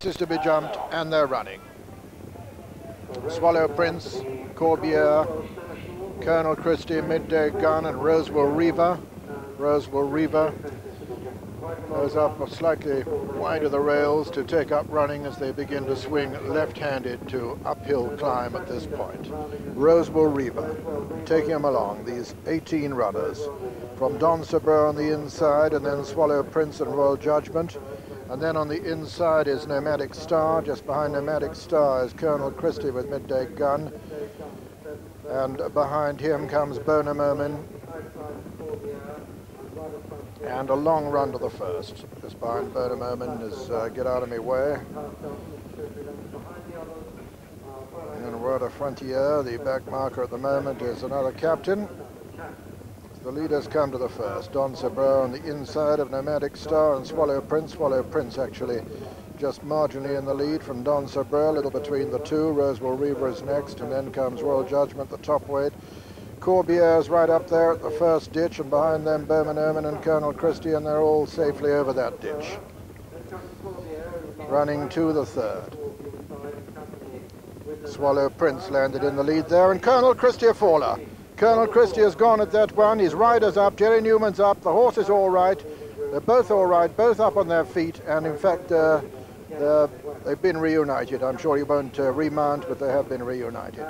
first is to be jumped, and they're running. Swallow Prince, Corbiere, Colonel Christie, Midday Gun, and Rosewell Reaver. Rosewell Reaver goes up slightly wide of the rails to take up running as they begin to swing left-handed to uphill climb at this point. Rosewell Reaver taking them along, these 18 runners, from Don Sabro on the inside, and then Swallow Prince and Royal Judgment. And then on the inside is Nomadic Star. Just behind Nomadic Star is Colonel Christie with Midday Gun. And behind him comes Bonham Omen. And a long run to the first. Just behind Bonham Omen is Get Out of Me Way. And then Rhoda Frontier, the back marker at the moment, is another captain. The leaders come to the first. Don Sabro on the inside of Nomadic Star and Swallow Prince. Swallow Prince actually just marginally in the lead from Don Sabro, a little between the two. Rosewell Reaver is next, and then comes Royal Judgment, the top weight. Corbiere's right up there at the first ditch, and behind them Bowman Omen and Colonel Christie, and they're all safely over that ditch. Running to the third. Swallow Prince landed in the lead there, and Colonel Christie a faller. Colonel Christie has gone at that one. His rider's up, Jerry Newman's up, the horse is all right. They're both all right, both up on their feet, and in fact they've been reunited. I'm sure he won't remount, but they have been reunited.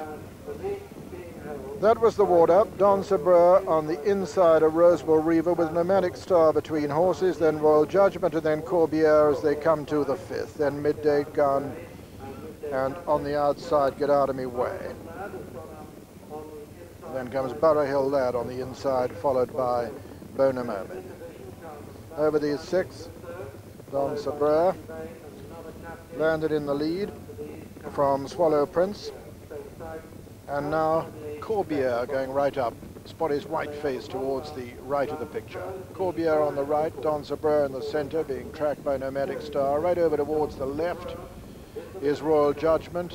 That was the ward-up. Don Sabro on the inside of Rosewell Reaver with Nomadic Star between horses, then Royal Judgment, and then Corbiere as they come to the fifth. Then Midday Gun, and on the outside, Get Out of Me Way. Then comes Burrough Hill Lad on the inside, followed by Bonham Omen. Over these six, Don Sabro landed in the lead from Swallow Prince. And now Corbiere going right up. Spot his white face towards the right of the picture. Corbiere on the right, Don Sabro in the center, being tracked by Nomadic Star. Right over towards the left is Royal Judgment.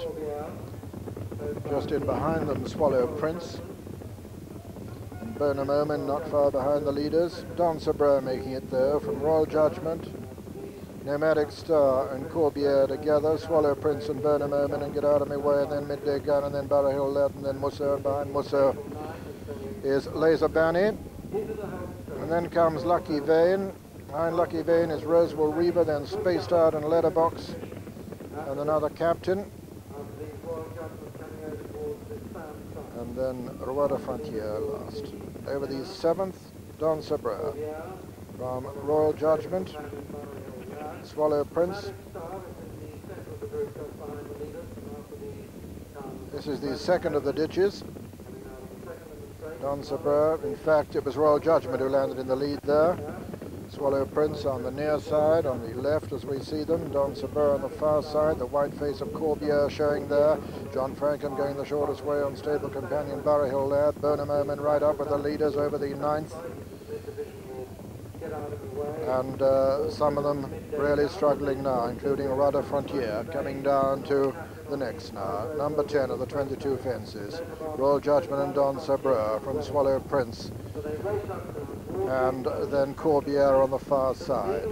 Just in behind them, Swallow Prince. Bonham Omen not far behind the leaders. Don Sabro making it there from Royal Judgment. Nomadic Star and Corbiere together. Swallow Prince and Bonham Omen and Get Out of Me Way, and then Midday Gun, and then Burrough Hill Lad, and then Musso, and behind Musso is Laser Banny. And then comes Lucky Vane. Behind Lucky Vane is Rosewell Reaver, then Spaced Out and Letterbox, and another captain. And then Rhoda Frontier last. Over the seventh, Don Sabro from Royal Judgment, Swallow Prince. This is the second of the ditches. Don Sabro, in fact it was Royal Judgment who landed in the lead there. Swallow Prince on the near side, on the left as we see them. Don Sabro on the far side, the white face of Corbiere showing there. John Francome going the shortest way on stable companion Burrough Hill Lad. Bonham Omen right up with the leaders over the ninth. And some of them really struggling now, including Rudder Frontier, coming down to the next now. Number 10 of the 22 fences. Royal Judgment and Don Sabro from Swallow Prince. And then Corbiere on the far side.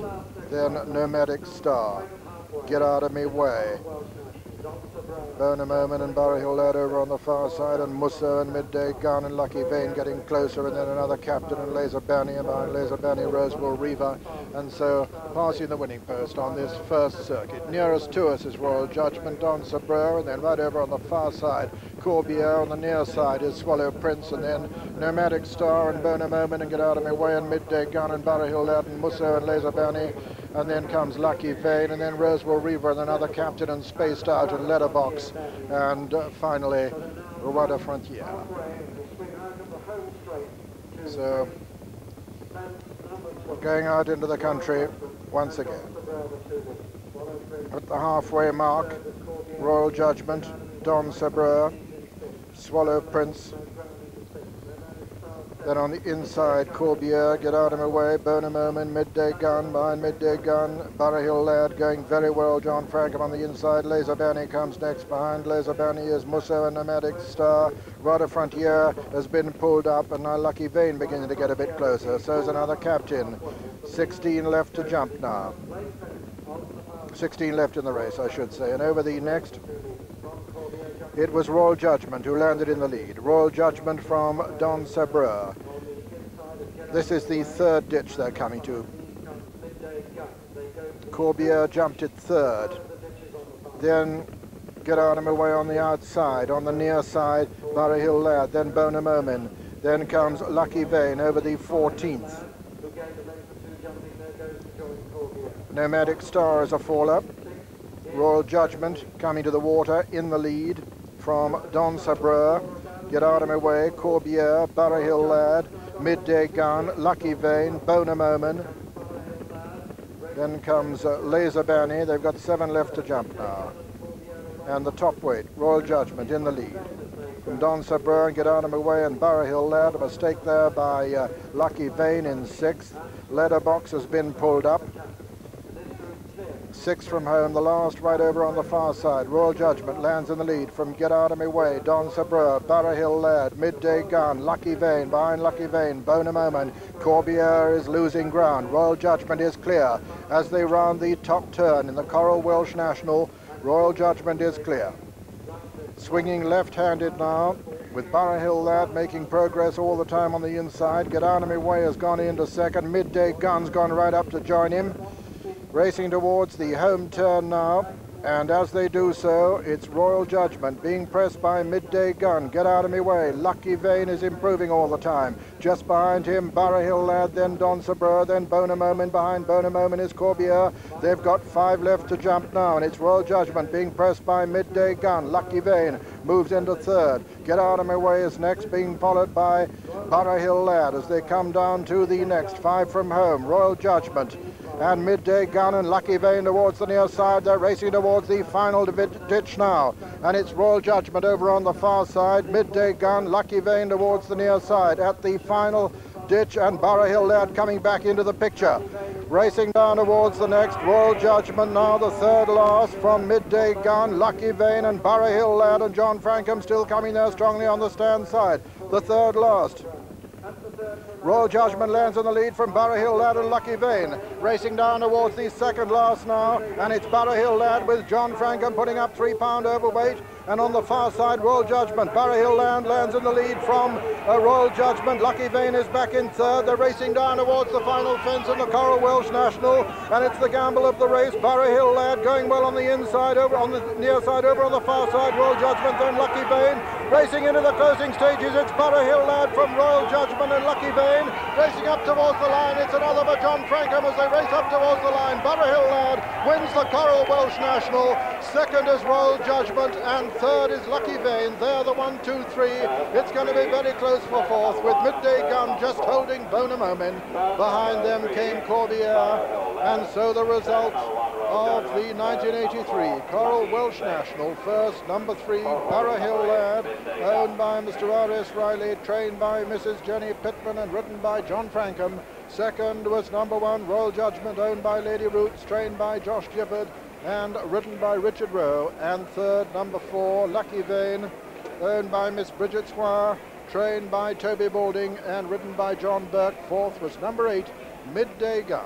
Then Nomadic Star, Get Out of Me Way. Bonham Omen and Burrough Hill Lad over on the far side, and Musso and Midday Gun and Lucky Vane getting closer, and then another captain and Laser Banny, and behind Laser Banny Rosewell Reaver, and so passing the winning post on this first circuit. Nearest to us is Royal Judgment, Don Sabro, and then right over on the far side Corbiere. On the near side is Swallow Prince, and then Nomadic Star and Bonham Omen and Get Out of My Way, and Midday Gun and Burrough Hill Lad and Musso and Laser Banny, and then comes Lucky Vane, and then Rosewell Reaver and another captain, and Spaced Out and Letterbox, and finally Rwanda Frontier. So we're going out into the country once again. At the halfway mark, Royal Judgment, Don Sabro, Swallow Prince. Then on the inside, Corbiere, Get Out of My Way, Bonham Omen, Midday Gun, behind Midday Gun, Burrough Hill Lad going very well, John Francome on the inside, Laser Banny comes next, behind Laser Banny is Musso and Nomadic Star, Rudder Frontier has been pulled up, and now Lucky Vane beginning to get a bit closer, so is another captain. 16 left to jump now. 16 left in the race, I should say. And over the next, it was Royal Judgment who landed in the lead. Royal Judgment from Don Burrough. This is the third ditch they're coming to. Corbiere jumped it third. Then Get Out of My Way on the outside. On the near side, Burrough Lad. Then Bonamomin. Then comes Lucky Vane over the 14th. Nomadic Star is a fall-up. Royal Judgment coming to the water in the lead from Don Burrough. Get Out of My Way, Corbiere, Burrough Lad, Midday Gun, Lucky Vane, Bonamomin. Then comes Laser Banny. They've got 7 left to jump now. And the top weight, Royal Judgment in the lead. From Don Burrough and Get Out of My Way and Burrough Lad. A mistake there by Lucky Vane in 6th. Letterbox has been pulled up. 6 from home, the last right over on the far side. Royal Judgment lands in the lead from Get Out of My Way, Don Burrough, Burrough Lad, Midday Gun, Lucky Vane, behind Lucky Vane, Bonamomin. Corbiere is losing ground. Royal Judgment is clear as they round the top turn in the Coral Welsh National. Royal Judgment is clear. Swinging left-handed now, with Burrough Lad making progress all the time on the inside. Get Out of My Way has gone into second. Midday Gun's gone right up to join him. Racing towards the home turn now, and as they do so, it's Royal Judgment being pressed by Midday Gun. Get Out of My Way. Lucky Vane is improving all the time. Just behind him, Burrough Lad, then Don Burrough, then Bonamomin. Behind Bonamomin is Corbiere. They've got 5 left to jump now, and it's Royal Judgment being pressed by Midday Gun. Lucky Vane moves into third. Get Out of My Way is next, being followed by Burrough Lad as they come down to the next. 5 from home, Royal Judgment and Midday Gun and Lucky Vane towards the near side. They're racing towards the final ditch now, and it's Royal Judgment over on the far side. Midday Gun, Lucky Vane towards the near side at the final ditch, and Burrough Lad coming back into the picture. Racing down towards the next, Royal Judgment now the third last from Midday Gun, Lucky Vane and Burrough Lad, and John Francome still coming there strongly on the stand side. The third last. Royal Judgment lands in the lead from Burrough Lad and Lucky Vane. Racing down towards the second last now, and it's Burrough Lad with John Francome putting up 3 pound overweight. And on the far side, Royal Judgment. Burrough Lad lands in the lead from Royal Judgment. Lucky Vane is back in third. They're racing down towards the final fence in the Coral Welsh National, and it's the gamble of the race. Burrough Lad going well on the inside, over on the near side, over on the far side. Royal Judgment, then Lucky Vane. Racing into the closing stages, it's Burrough Lad from Royal Judgment and Lucky Vane. Racing up towards the line, it's another for John Francome as they race up towards the line. Burrough Lad wins the Coral Welsh National. Second is Royal Judgment, and third is Lucky Vane. They're the 1, 2, 3. It's going to be very close for fourth, with Midday Gun just holding Bonamomin. Behind them came Corbiere, and so the result of the 1983 Coral Welsh National. First, number 3, Burrough Lad, owned by Mr. R.S. Riley, trained by Mrs. Jenny Pitman and ridden by John Francome. Second was number 1, Royal Judgment, owned by Lady Roots, trained by Josh Gifford and ridden by Richard Rowe. And third, number 4, Lucky Vane, owned by Miss Bridget Squire, trained by Toby Balding and ridden by John Burke. Fourth was number 8, Midday Gun.